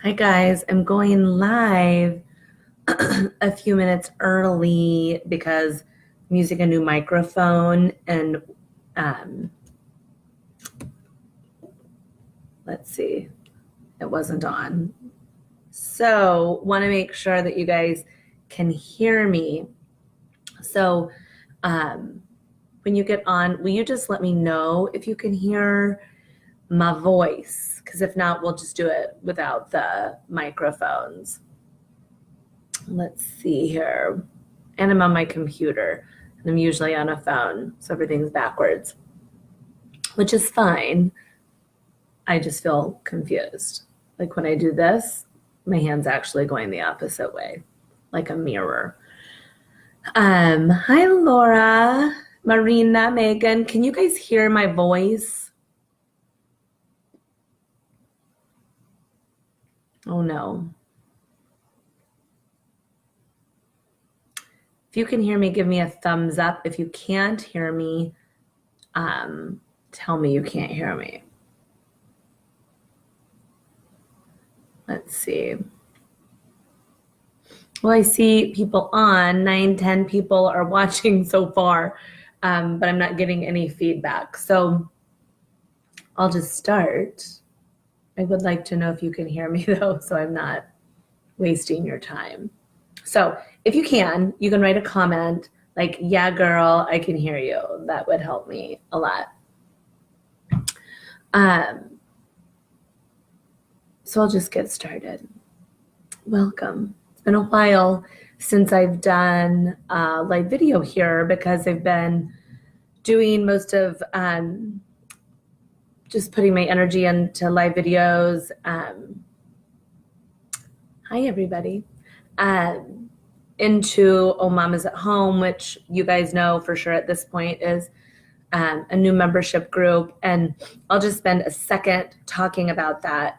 Hi guys, I'm going live a few minutes early because I'm using a new microphone and um, let's see, it wasn't on. So want to make sure that you guys can hear me. So um, when you get on, will you just let me know if you can hear my voice? Because if not, we'll just do it without the microphones. Let's see here. And I'm on my computer. And I'm usually on a phone, so everything's backwards, which is fine. I just feel confused. Like when I do this, my hand's actually going the opposite way, like a mirror. Hi Laura, Marina, Megan. Can you guys hear my voice? Oh no. If you can hear me, give me a thumbs up. If you can't hear me, tell me you can't hear me. Let's see. Well, I see people on, 9, 10 people are watching so far, but I'm not getting any feedback. So I'll just start. I would like to know if you can hear me though, so I'm not wasting your time. So if you can write a comment like, yeah, girl, I can hear you. That would help me a lot. So I'll just get started. Welcome. It's been a while since I've done a live video here because I've been doing most of just putting my energy into live videos. Hi, everybody. Into Oh Mama's at Home, which you guys know for sure at this point is a new membership group. And I'll just spend a second talking about that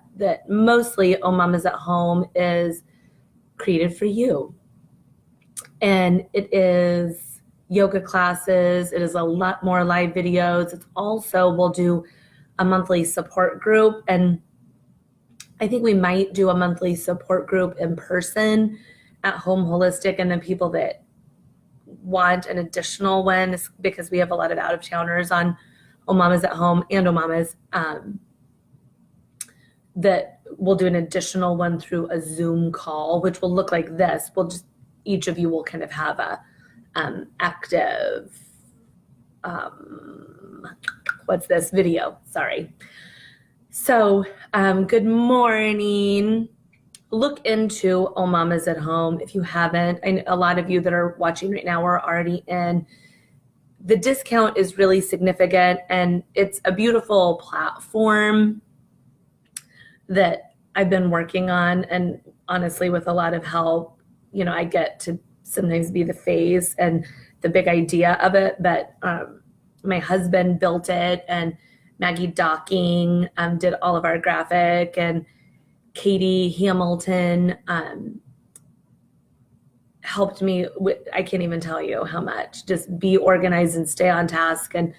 mostly Oh Mama's at Home is created for you. And it is yoga classes. It is a lot more live videos. It's also, we'll do a monthly support group. And I think we might do a monthly support group in person at Home Holistic. And then people that want an additional one, because we have a lot of out of towners on Oh Mama's at Home and Oh Mama's, that we'll do an additional one through a Zoom call, which will look like this. Each of you will kind of have a active, what's this video? Sorry. So good morning. Look into Oh Mama's at Home if you haven't. A lot of you that are watching right now are already in. The discount is really significant, and it's a beautiful platform that I've been working on. And honestly, with a lot of help, I get to sometimes be the face and the big idea of it. But my husband built it, and Maggie Docking did all of our graphic, and Katie Hamilton helped me with, I can't even tell you how much, just be organized and stay on task, and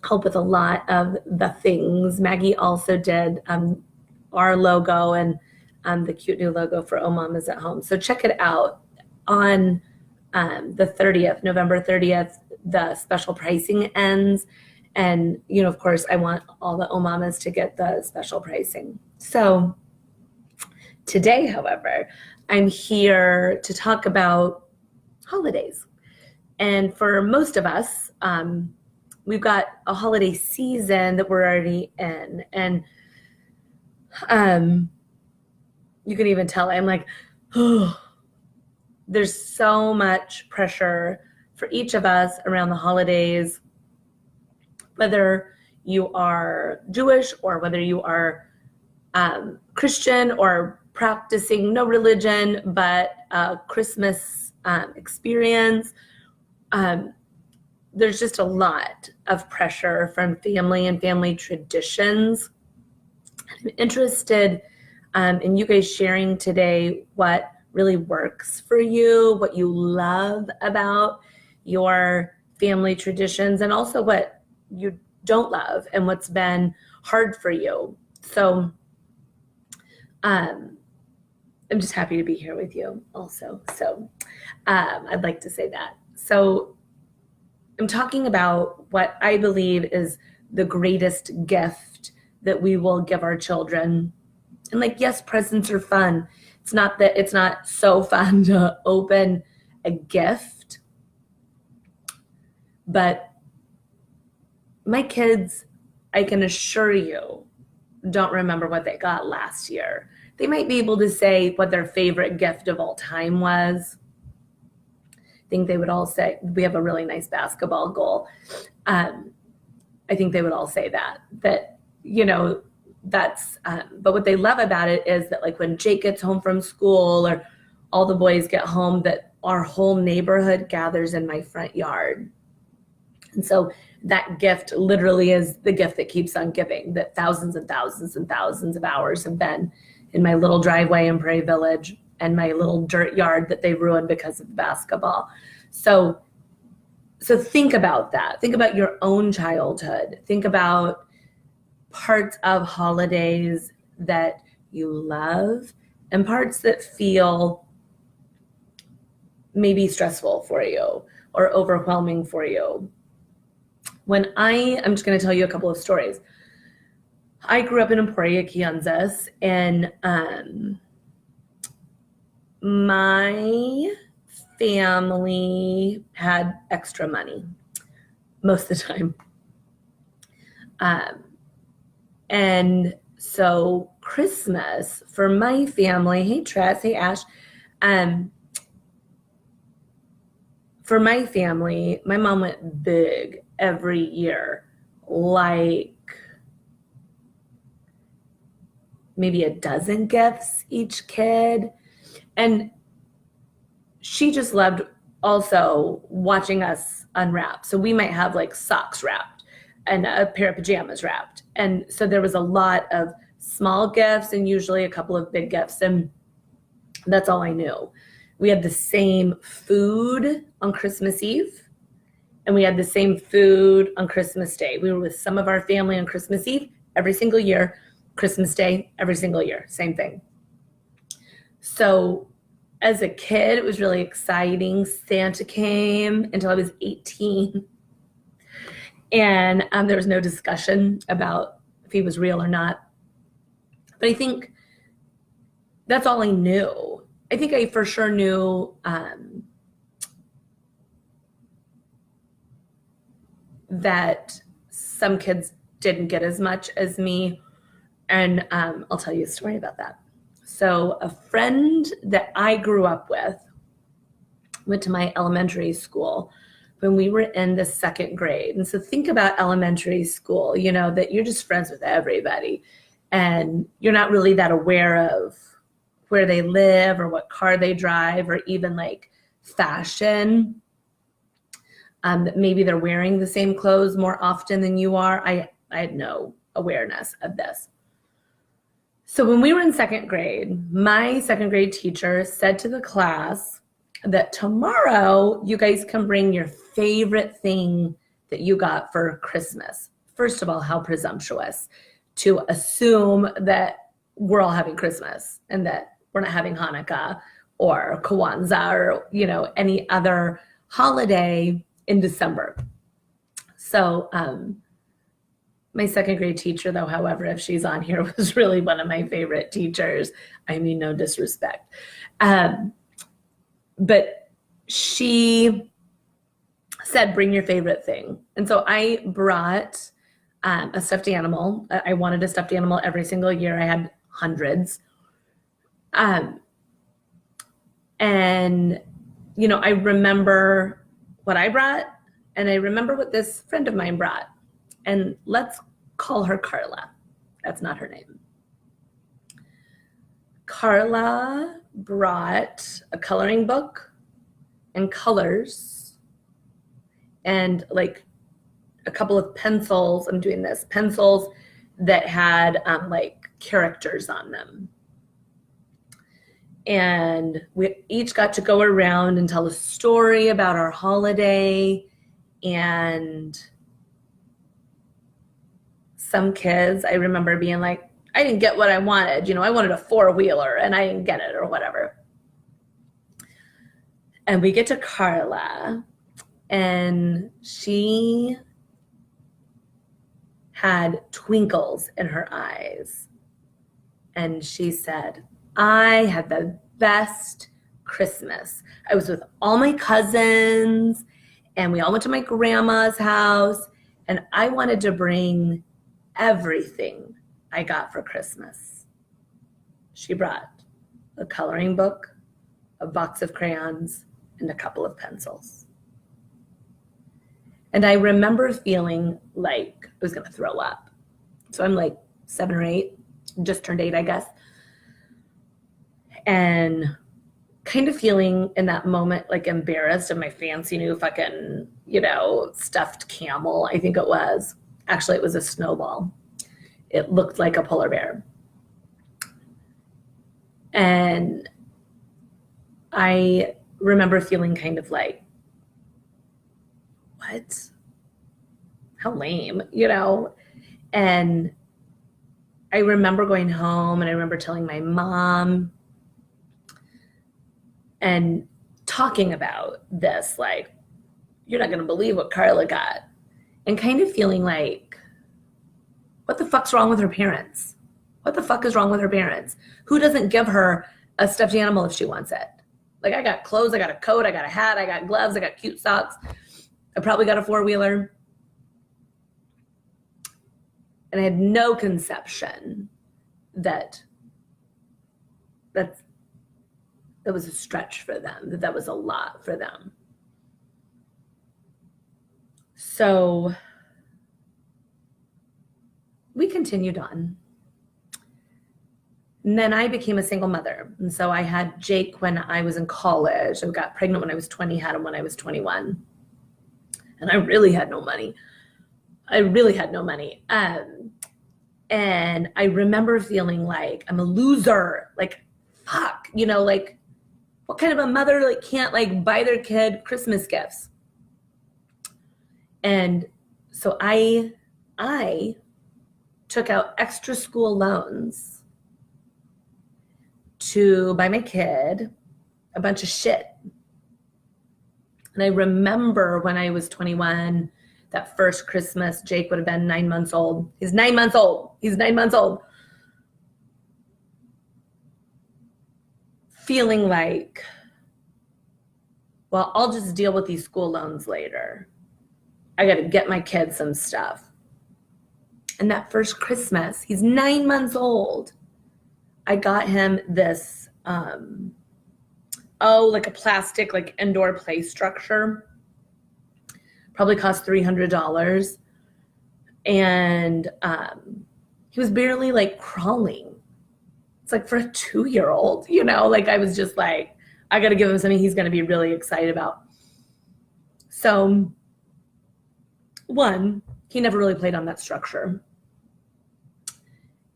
help with a lot of the things. Maggie also did our logo and the cute new logo for Oh Mama's at Home. So check it out on the 30th, November 30th, the special pricing ends. And, of course, I want all the Oh Mamas to get the special pricing. So today, however, I'm here to talk about holidays. And for most of us, we've got a holiday season that we're already in. And you can even tell I'm like, oh, there's so much pressure for each of us around the holidays, whether you are Jewish or whether you are Christian or practicing no religion, but Christmas experience. There's just a lot of pressure from family and family traditions. I'm interested in you guys sharing today what really works for you, what you love about your family traditions, and also what you don't love and what's been hard for you. So I'm just happy to be here with you also. So I'd like to say that. So I'm talking about what I believe is the greatest gift that we will give our children. And like, yes, presents are fun. It's not that it's not so fun to open a gift, but my kids, I can assure you, don't remember what they got last year. They might be able to say what their favorite gift of all time was. I think they would all say, we have a really nice basketball goal. I think they would all say that, you know, that's, but what they love about it is that like when Jake gets home from school or all the boys get home, that our whole neighborhood gathers in my front yard. And so that gift literally is the gift that keeps on giving, that thousands and thousands and thousands of hours have been in my little driveway in Prairie Village and my little dirt yard that they ruined because of the basketball. So think about that. Think about your own childhood. Think about parts of holidays that you love and parts that feel maybe stressful for you or overwhelming for you. I'm just going to tell you a couple of stories. I grew up in Emporia, Kansas, and my family had extra money most of the time. And so Christmas for my family, hey Tress, hey Ash, for my family, my mom went big every year, like maybe a dozen gifts each kid. And she just loved also watching us unwrap. So we might have like socks wrapped and a pair of pajamas wrapped. And so there was a lot of small gifts and usually a couple of big gifts. And that's all I knew. We had the same food on Christmas Eve and we had the same food on Christmas Day. We were with some of our family on Christmas Eve every single year, Christmas Day every single year, same thing. So as a kid, it was really exciting. Santa came until I was 18. And there was no discussion about if he was real or not. But I think that's all I knew. I think I for sure knew that some kids didn't get as much as me. And I'll tell you a story about that. So a friend that I grew up with went to my elementary school when we were in the second grade. And so think about elementary school, you know, that you're just friends with everybody and you're not really that aware of where they live or what car they drive or even like fashion. Maybe they're wearing the same clothes more often than you are. I had no awareness of this. So when we were in second grade, my second grade teacher said to the class that tomorrow you guys can bring your favorite thing that you got for Christmas. First of all, how presumptuous to assume that we're all having Christmas and that we're not having Hanukkah or Kwanzaa or, you know, any other holiday in December. So, my second grade teacher, though, however, if she's on here, was really one of my favorite teachers. I mean, no disrespect. But she said, bring your favorite thing. And so I brought a stuffed animal. I wanted a stuffed animal every single year. I had hundreds. And, you know, I remember what I brought and I remember what this friend of mine brought. And let's call her Carla. That's not her name. Carla brought a coloring book and colors and like a couple of pencils. I'm doing this, pencils that had like characters on them. And we each got to go around and tell a story about our holiday. And some kids, I remember being like, I didn't get what I wanted. I wanted a 4-wheeler and I didn't get it or whatever. And we get to Carla, and she had twinkles in her eyes. And she said, I had the best Christmas. I was with all my cousins, and we all went to my grandma's house, and I wanted to bring everything I got for Christmas. She brought a coloring book, a box of crayons, and a couple of pencils. And I remember feeling like I was going to throw up. So I'm like 7 or 8, just turned 8, I guess. And kind of feeling in that moment like embarrassed of my fancy new fucking, stuffed camel, I think it was. Actually, it was a snowball. It looked like a polar bear. And I remember feeling kind of like, what? How lame, And I remember going home, and I remember telling my mom and talking about this, like, you're not going to believe what Carla got. And kind of feeling like, what the fuck's wrong with her parents? What the fuck is wrong with her parents? Who doesn't give her a stuffed animal if she wants it? Like, I got clothes, I got a coat, I got a hat, I got gloves, I got cute socks. I probably got a 4-wheeler. And I had no conception that was a stretch for them, that was a lot for them. So we continued on. And then I became a single mother. And so I had Jake when I was in college. I got pregnant when I was 20, had him when I was 21. And I really had no money. And I remember feeling like I'm a loser. Like, fuck, like, what kind of a mother like can't like buy their kid Christmas gifts? And so I took out extra school loans to buy my kid a bunch of shit. And I remember when I was 21, that first Christmas, Jake would have been 9 months old. He's 9 months old. Feeling like, well, I'll just deal with these school loans later. I got to get my kid some stuff. And that first Christmas, he's 9 months old. I got him this, like a plastic, like indoor play structure. Probably cost $300. And he was barely like crawling. It's like for a 2-year-old, like I was just like, I got to give him something he's going to be really excited about. So 1, he never really played on that structure.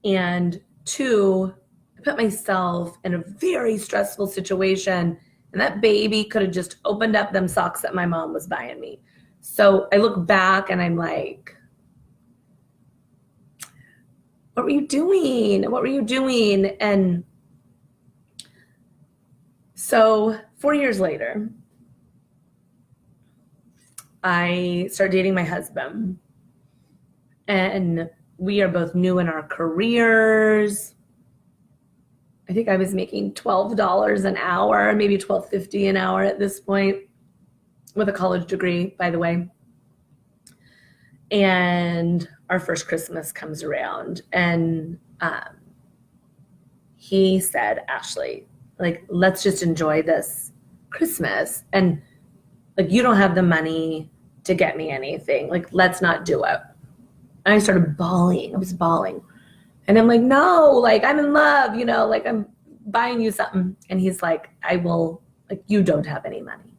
And 2, I put myself in a very stressful situation, and that baby could have just opened up them socks that my mom was buying me. So I look back and I'm like, what were you doing? And so 4 years later, I started dating my husband, and we are both new in our careers. I think I was making $12 an hour, maybe $12.50 an hour at this point, with a college degree, by the way. And our first Christmas comes around, and he said, Ashley, like, let's just enjoy this Christmas. And like, you don't have the money to get me anything. Like, let's not do it. And I started bawling. I was bawling. And I'm like, no, like, I'm in love, like, I'm buying you something. And he's like, like, you don't have any money.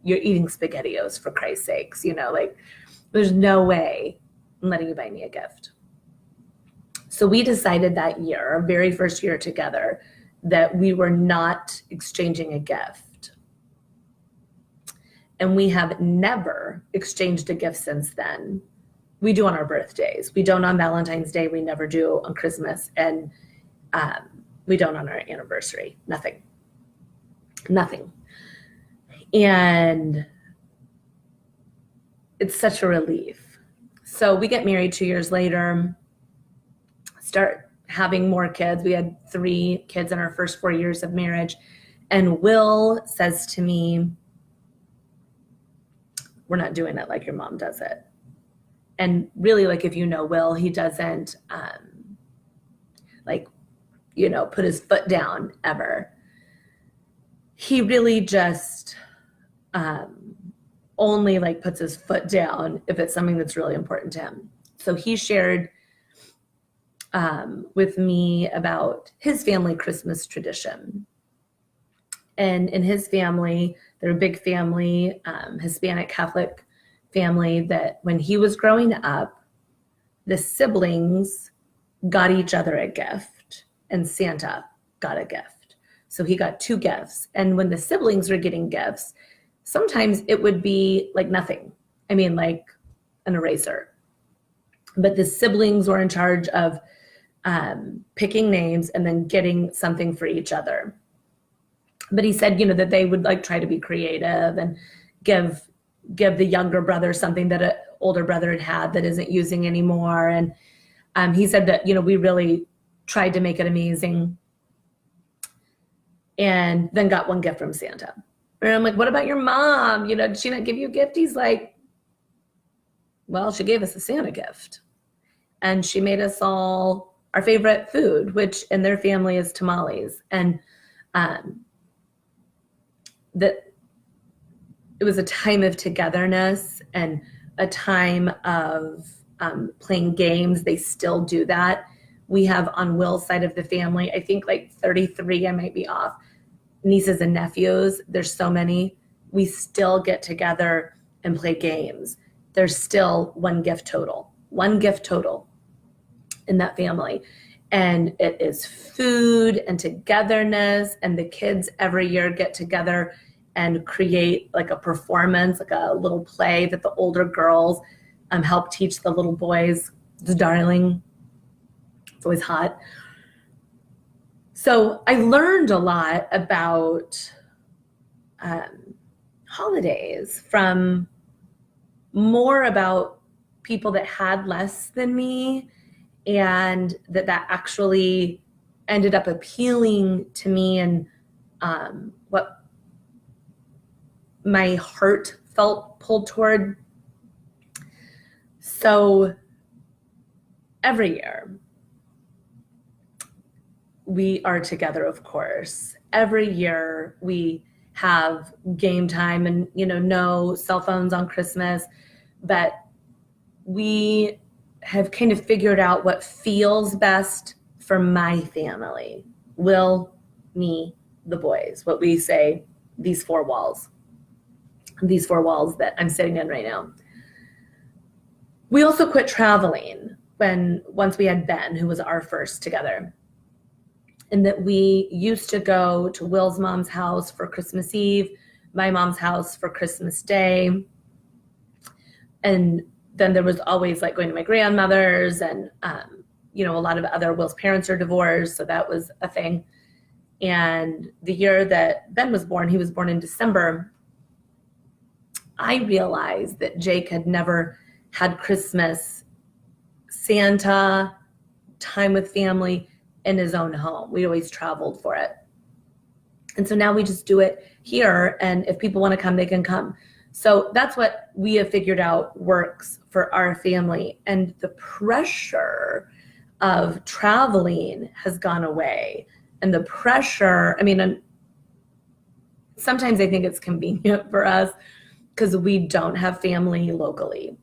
You're eating SpaghettiOs, for Christ's sakes, like, there's no way I'm letting you buy me a gift. So we decided that year, our very first year together, that we were not exchanging a gift. And we have never exchanged a gift since then. we do on our birthdays. We don't on Valentine's Day. We never do on Christmas. And we don't on our anniversary. Nothing. And it's such a relief. So we get married 2 years later, start having more kids. We had 3 kids in our first 4 years of marriage. And Will says to me, we're not doing it like your mom does it. And really, like, if you know Will, he doesn't put his foot down ever. He really just only like puts his foot down if it's something that's really important to him. So he shared with me about his family Christmas tradition. And in his family, they're a big family, Hispanic Catholic family, that when he was growing up, the siblings got each other a gift and Santa got a gift. So he got 2 gifts. And when the siblings were getting gifts, sometimes it would be like nothing. I mean, like an eraser. But the siblings were in charge of picking names and then getting something for each other. But he said, that they would like try to be creative and give the younger brother something that an older brother had that isn't using anymore. And he said that, we really tried to make it amazing. And then got 1 gift from Santa. And I'm like, what about your mom? Did she not give you a gift? He's like, well, she gave us a Santa gift. And she made us all our favorite food, which in their family is tamales. And that it was a time of togetherness and a time of playing games. They still do that. We have on Will's side of the family, I think like 33, I might be off, nieces and nephews. There's so many. We still get together and play games. There's still 1 gift total in that family. And it is food and togetherness. And the kids every year get together and create like a performance, like a little play that the older girls help teach the little boys. It's darling. It's always hot. So I learned a lot about holidays from more about people that had less than me, and that actually ended up appealing to me and what my heart felt pulled toward. So every year we are together, of course. Every year we have game time and, no cell phones on Christmas, but we have kind of figured out what feels best for my family. Will, me, the boys, what we say, these 4 walls that I'm sitting in right now. We also quit traveling once we had Ben, who was our first together. And that we used to go to Will's mom's house for Christmas Eve, my mom's house for Christmas Day. And then there was always like going to my grandmother's and, a lot of other, Will's parents are divorced. So that was a thing. And the year that Ben was born, he was born in December. I realized that Jake had never had Christmas, Santa, time with family in his own home. We always traveled for it. And so now we just do it here. And if people want to come, they can come. So that's what we have figured out works for our family. And the pressure of traveling has gone away. And the pressure, sometimes I think it's convenient for us because we don't have family locally.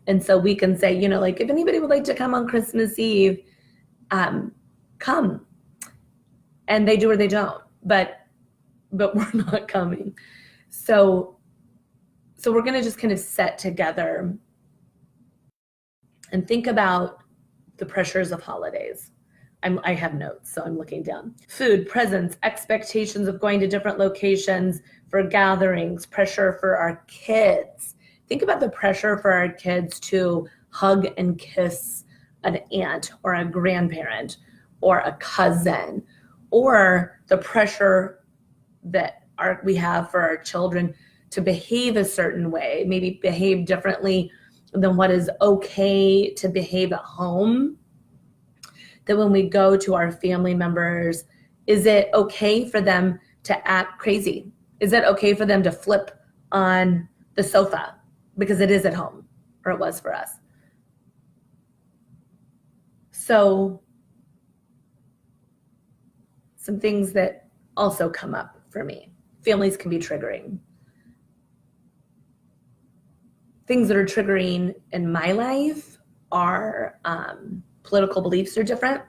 And so we can say, if anybody would like to come on Christmas Eve, come. And they do or they don't, but we're not coming. So we're going to just kind of sit together and think about the pressures of holidays. I have notes, so I'm looking down. Food, presents, expectations of going to different locations for gatherings, pressure for our kids, think about the pressure for our kids to hug and kiss an aunt or a grandparent or a cousin, or the pressure that we have for our children to behave a certain way, maybe behave differently than what is okay to behave at home. That when we go to our family members, is it okay for them to act crazy? Is it okay for them to flip on the sofa? Because it is at home, or it was for us. So some things that also come up for me. Families can be triggering. Things that are triggering in my life are political beliefs are different.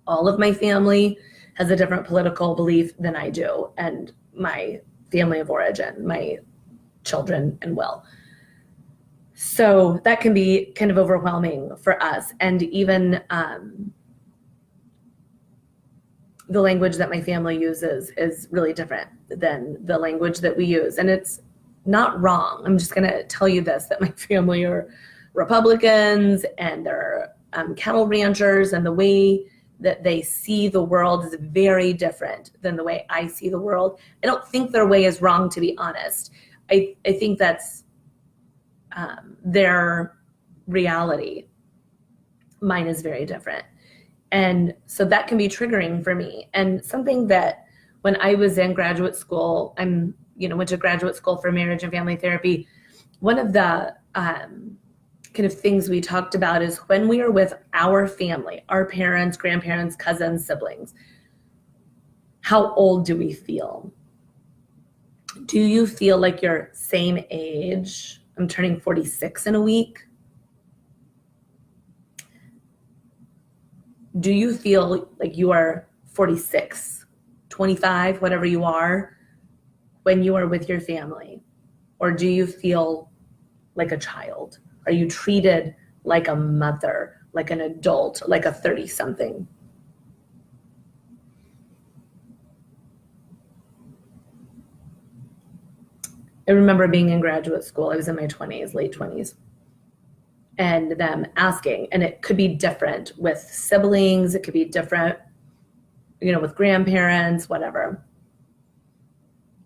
All of my family has a different political belief than I do, and my family of origin, my children and will. So that can be kind of overwhelming for us. And even the language that my family uses is really different than the language that we use. And it's not wrong. I'm just going to tell you this, that my family are Republicans and they're cattle ranchers, and the way that they see the world is very different than the way I see the world. I don't think their way is wrong, to be honest. I think that's their reality. Mine is very different. And so that can be triggering for me. And something that when I was in graduate school, went to graduate school for marriage and family therapy. One of the kind of things we talked about is when we are with our family, our parents, grandparents, cousins, siblings, how old do we feel? Do you feel like you're same age? I'm turning 46 in a week. Do you feel like you are 46, 25, whatever you are, when you are with your family? Or do you feel like a child? Are you treated like a mother, like an adult, like a 30-something? I remember being in graduate school. I was in my 20s, late 20s. And them asking, and it could be different with siblings, it could be different, with grandparents, whatever.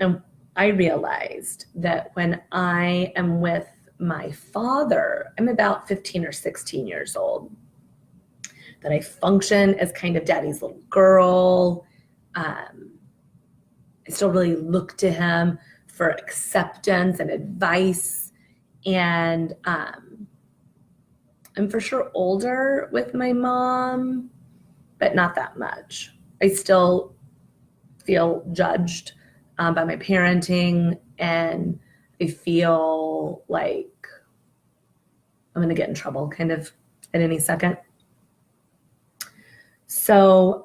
And I realized that when I am with my father, I'm about 15 or 16 years old, that I function as kind of daddy's little girl. I still really look to him for acceptance and advice. And I'm for sure older with my mom, but not that much. I still feel judged by my parenting, and I feel like I'm going to get in trouble kind of at any second. So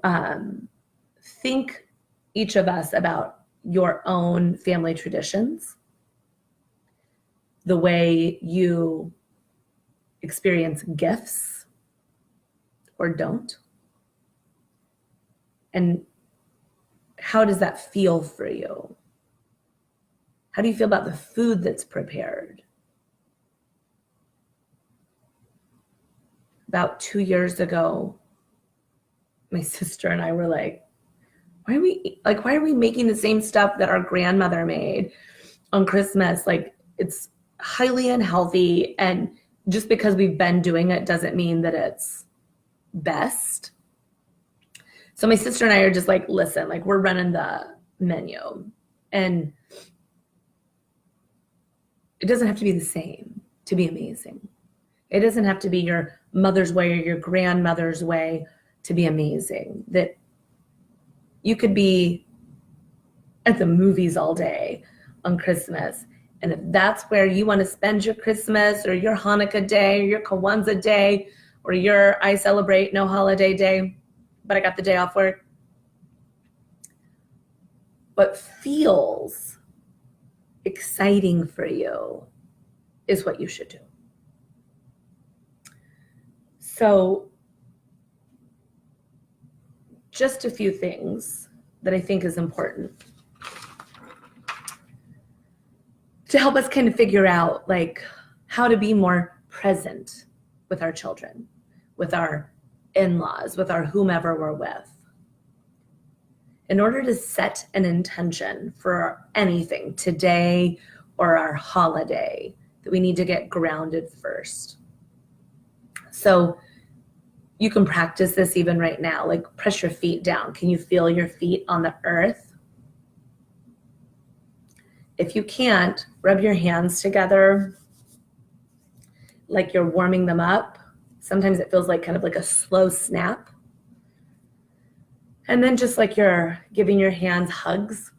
think each of us about your own family traditions, the way you experience gifts or don't, and how does that feel for you? How do you feel about the food that's prepared? About 2 years ago, my sister and I were like, why are we making the same stuff that our grandmother made on Christmas? Like, it's highly unhealthy, and just because we've been doing it doesn't mean that it's best. So my sister and I are just like, listen, like, we're running the menu, and it doesn't have to be the same to be amazing. It doesn't have to be your mother's way or your grandmother's way to be amazing. That you could be at the movies all day on Christmas, and if that's where you want to spend your Christmas or your Hanukkah day or your Kwanzaa day or your I celebrate no holiday day, but I got the day off work, what feels exciting for you is what you should do. So just a few things that I think is important. to help us kind of figure out like how to be more present with our children, with our in-laws, with our whomever we're with. In order to set an intention for anything today or our holiday, that we need to get grounded first. So you can practice this even right now, like press your feet down. Can you feel your feet on the earth? If you can't, rub your hands together like you're warming them up. Sometimes it feels like kind of like a slow snap. And then just like you're giving your hands hugs.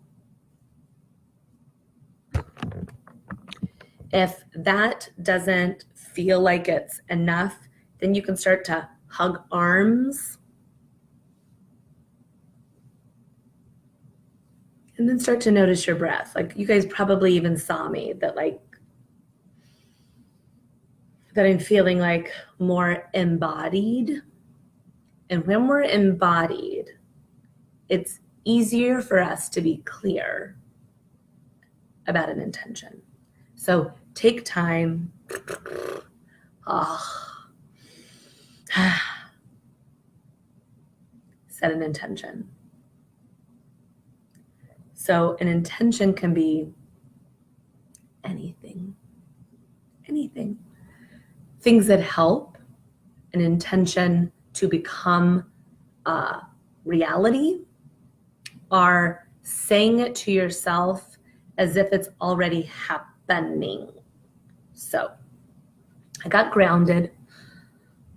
If that doesn't feel like it's enough, then you can start to hug arms. And then start to notice your breath. Like you guys probably even saw me that I'm feeling like more embodied. And when we're embodied, it's easier for us to be clear about an intention. So take time. Set an intention. So an intention can be anything. Things that help, an intention to become reality, are saying it to yourself as if it's already happening. So I got grounded,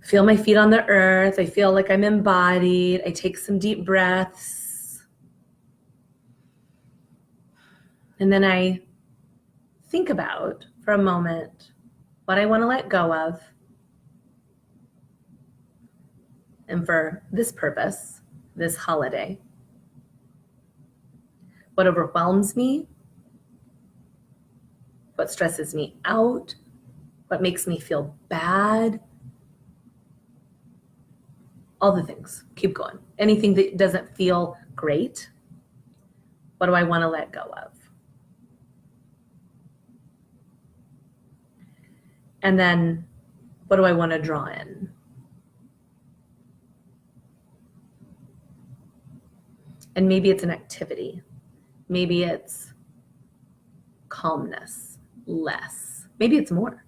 feel my feet on the earth. I feel like I'm embodied. I take some deep breaths. And then I think about for a moment what I want to let go of. And for this purpose, this holiday, what overwhelms me, what stresses me out, what makes me feel bad, all the things. Keep going. Anything that doesn't feel great, what do I want to let go of? And then what do I want to draw in? And maybe it's an activity. Maybe it's calmness, less. Maybe it's more.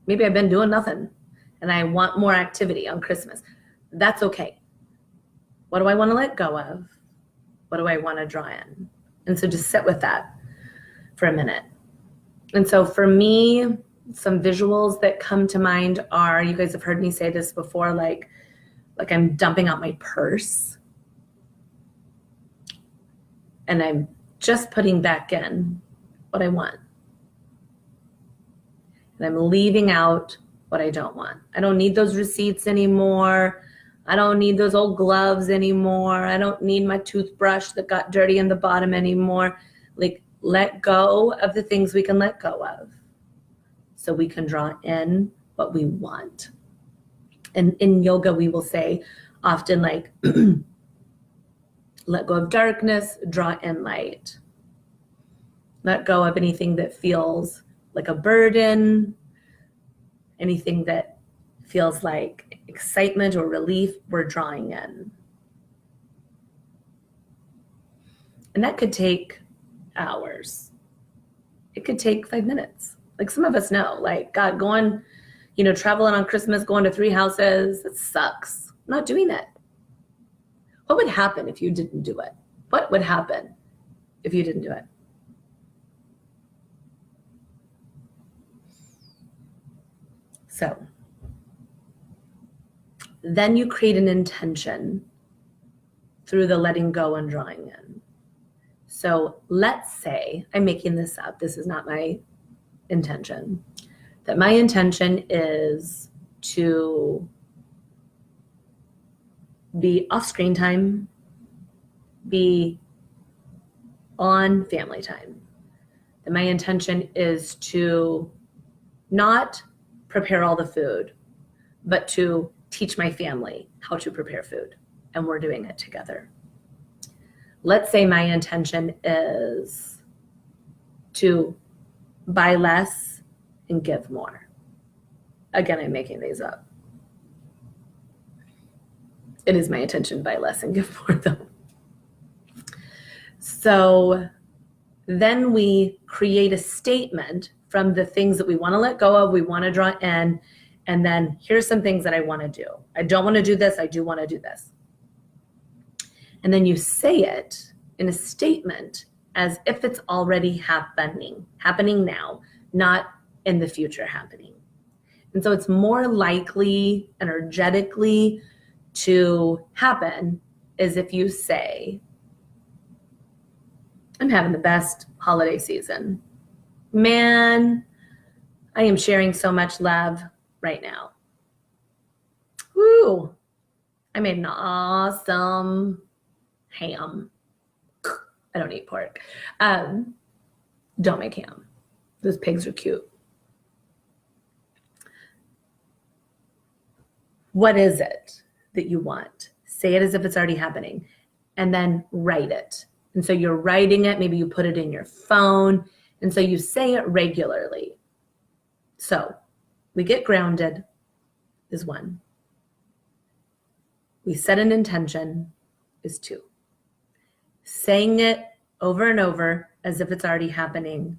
Maybe I've been doing nothing and I want more activity on Christmas. That's okay. What do I want to let go of? What do I want to draw in? And so just sit with that for a minute. And so for me, some visuals that come to mind are, you guys have heard me say this before, like I'm dumping out my purse and I'm just putting back in what I want. And I'm leaving out what I don't want. I don't need those receipts anymore. I don't need those old gloves anymore. I don't need my toothbrush that got dirty in the bottom anymore. Like, let go of the things we can let go of, so we can draw in what we want. And in yoga, we will say often like, let go of darkness, draw in light. Let go of anything that feels like a burden, anything that feels like excitement or relief, we're drawing in. And that could take hours. It could take 5 minutes. Like some of us know, like, God, going, traveling on Christmas, going to 3 houses, it sucks. I'm not doing it. What would happen if you didn't do it? What would happen if you didn't do it? So then you create an intention through the letting go and drawing in. So let's say, I'm making this up, this is not my intention, that my intention is to be off screen time, be on family time. That my intention is to not prepare all the food, but to teach my family how to prepare food, and we're doing it together. Let's say my intention is to buy less, and give more. Again, I'm making these up. It is my intention, buy less and give more though. So then we create a statement from the things that we want to let go of, we want to draw in, and then here's some things that I want to do. I don't want to do this, I do want to do this. And then you say it in a statement as if it's already happening now, not in the future happening. And so it's more likely energetically to happen is if you say, I'm having the best holiday season. Man, I am sharing so much love right now. Woo! I made an awesome ham. I don't eat pork. Don't make ham. Those pigs are cute. What is it that you want? Say it as if it's already happening, and then write it. And so you're writing it, maybe you put it in your phone, and so you say it regularly. So we get grounded is 1. We set an intention is 2. Saying it over and over as if it's already happening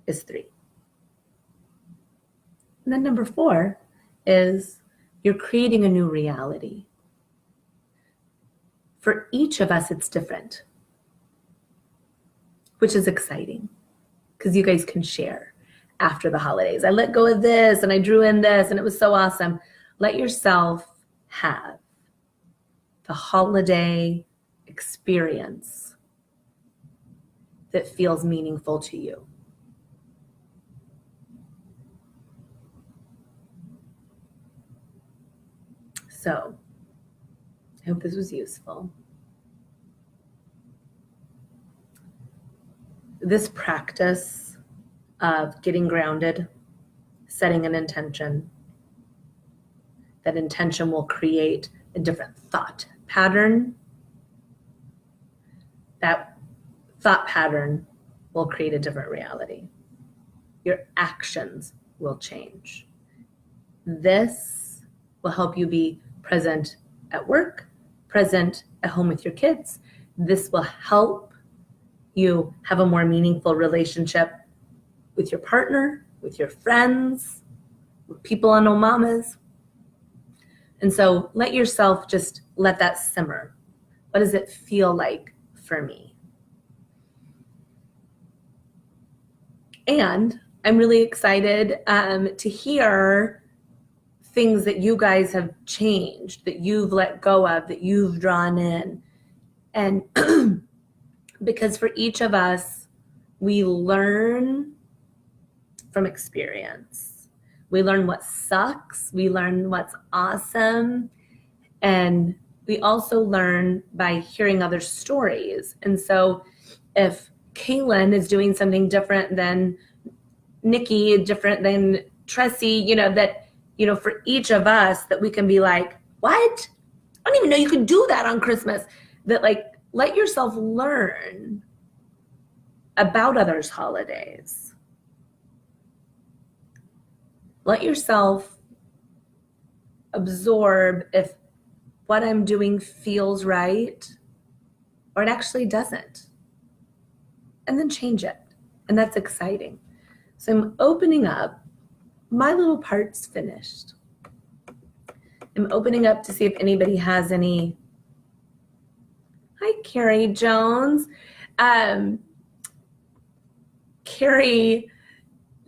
is 3. And then number 4 is you're creating a new reality. For each of us, it's different, which is exciting because you guys can share after the holidays. I let go of this and I drew in this and it was so awesome. Let yourself have the holiday experience that feels meaningful to you. So I hope this was useful. This practice of getting grounded, setting an intention, that intention will create a different thought pattern. That thought pattern will create a different reality. Your actions will change. This will help you be present at work, present at home with your kids. This will help you have a more meaningful relationship with your partner, with your friends, with people on Omamas. And so let yourself just let that simmer. What does it feel like for me? And I'm really excited to hear things that you guys have changed, that you've let go of, that you've drawn in. And because for each of us, we learn from experience. We learn what sucks. We learn what's awesome. And we also learn by hearing other stories. And so if Kaylin is doing something different than Nikki, different than Tressie, for each of us, that we can be like, what? I don't even know you could do that on Christmas. That let yourself learn about others' holidays. Let yourself absorb if what I'm doing feels right or it actually doesn't. And then change it. And that's exciting. So I'm opening up. My little part's finished. I'm opening up to see if anybody has any. Hi, Carrie Jones. Carrie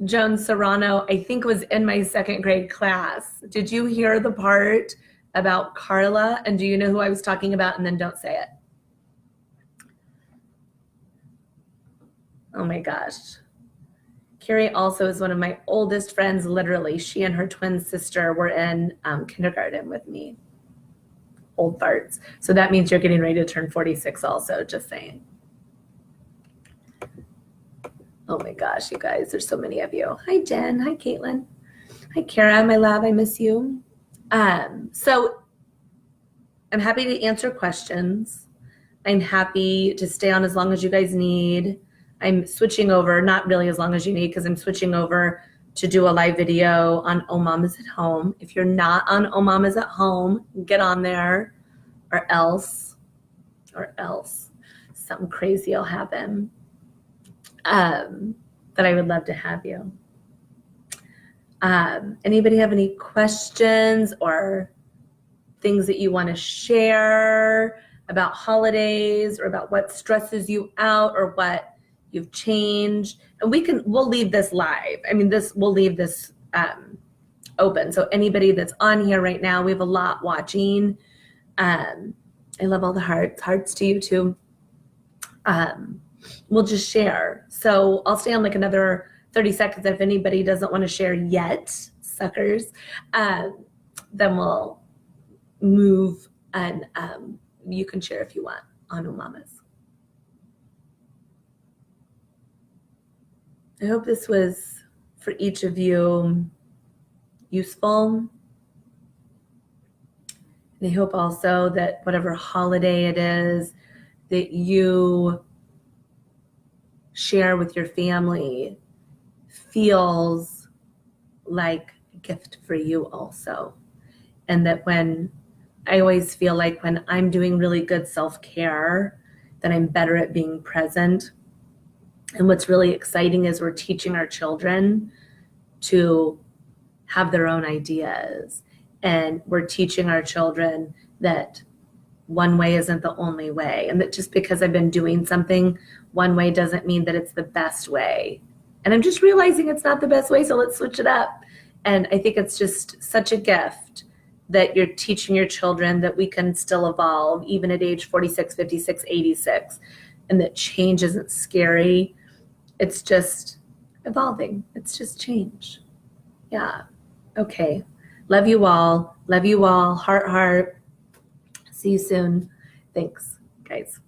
Jones Serrano, I think, was in my 2nd grade class. Did you hear the part about Carla? And do you know who I was talking about? And then don't say it. Oh my gosh. Carrie also is one of my oldest friends, literally. She and her twin sister were in kindergarten with me. Old farts. So that means you're getting ready to turn 46 also, just saying. Oh my gosh, you guys, there's so many of you. Hi, Jen. Hi, Caitlin. Hi, Kara, my love. I miss you. So I'm happy to answer questions. I'm happy to stay on as long as you guys need. I'm switching over, not really as long as you need, because I'm switching over to do a live video on Oh Mamas at Home. If you're not on Oh Mamas at Home, get on there, or else something crazy will happen. But I would love to have you. Anybody have any questions or things that you want to share about holidays or about what stresses you out or what you've changed? And we'll leave this live. I mean, we'll leave this open. So anybody that's on here right now, we have a lot watching. I love all the hearts to you too. We'll just share. So I'll stay on like another 30 seconds. If anybody doesn't want to share yet, suckers, then we'll move and you can share if you want on Oh Mamas. I hope this was for each of you useful. And I hope also that whatever holiday it is that you share with your family feels like a gift for you also. And that I always feel like when I'm doing really good self-care, that I'm better at being present. And what's really exciting is we're teaching our children to have their own ideas. And we're teaching our children that one way isn't the only way. And that just because I've been doing something one way doesn't mean that it's the best way. And I'm just realizing it's not the best way, so let's switch it up. And I think it's just such a gift that you're teaching your children that we can still evolve even at age 46, 56, 86, and that change isn't scary. It's just evolving. It's just change. Yeah. Okay. Love you all. Love you all. Heart, heart. See you soon. Thanks, guys.